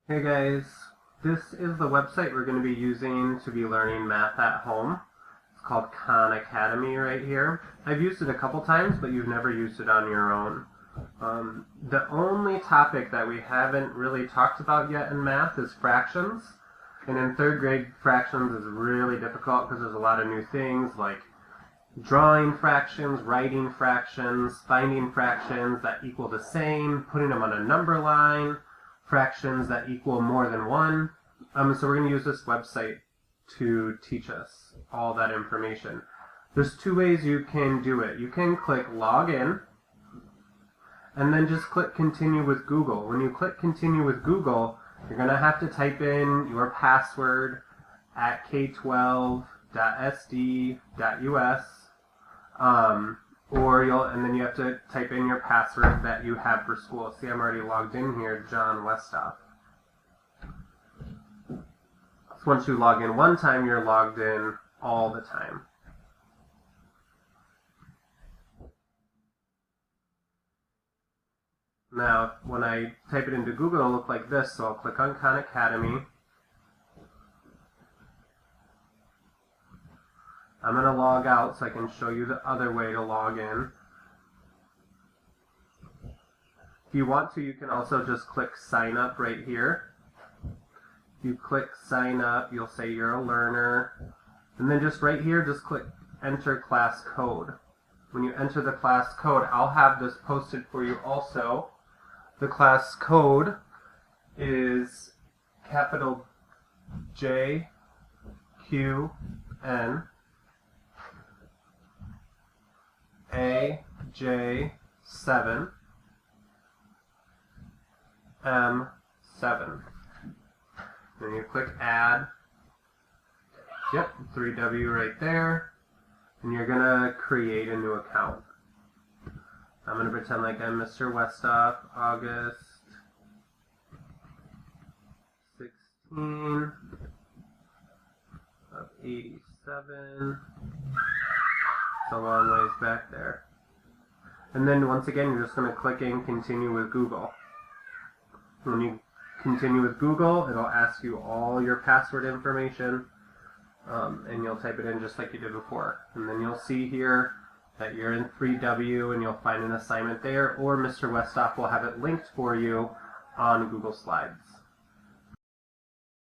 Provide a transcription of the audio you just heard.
Hey guys, this is the website we're going to be using to be learning math at home. It's called Khan Academy right here. I've used it a couple times, but you've never used it on your own. The only topic that we haven't really talked about yet in math is fractions. And in third grade, fractions is really difficult because there's a lot of new things like drawing fractions, writing fractions, finding fractions that equal the same, putting them on a number line, fractions that equal more than one. So we're going to use this website to teach us all that information. There's two ways you can do it. You can click log in and then just click continue with Google. When you click continue with Google, you're going to have to type in your password at k12.sd.us. And then you have to type in your password that you have for school. See, I'm already logged in here, John Westhoff. So once you log in one time, you're logged in all the time. Now, when I type it into Google, it'll look like this. So I'll click on Khan Academy. I'm going to log out so I can show you the other way to log in. If you want to, you can also just click sign up right here. If you click sign up, you'll say you're a learner. And then just right here, just click enter class code. When you enter the class code, I'll have this posted for you also. The class code is capital J, Q, N, AJ7 M7. Then you click add. Yep, 3W right there. And you're gonna create a new account. I'm gonna pretend like I'm Mr. Westhoff, August 16 of 87. It's a long ways back there. And then once again, you're just going to click in continue with Google. When you continue with Google, it'll ask you all your password information, and you'll type it in just like you did before. And then you'll see here that you're in 3W, and you'll find an assignment there, or Mr. Westhoff will have it linked for you on Google Slides.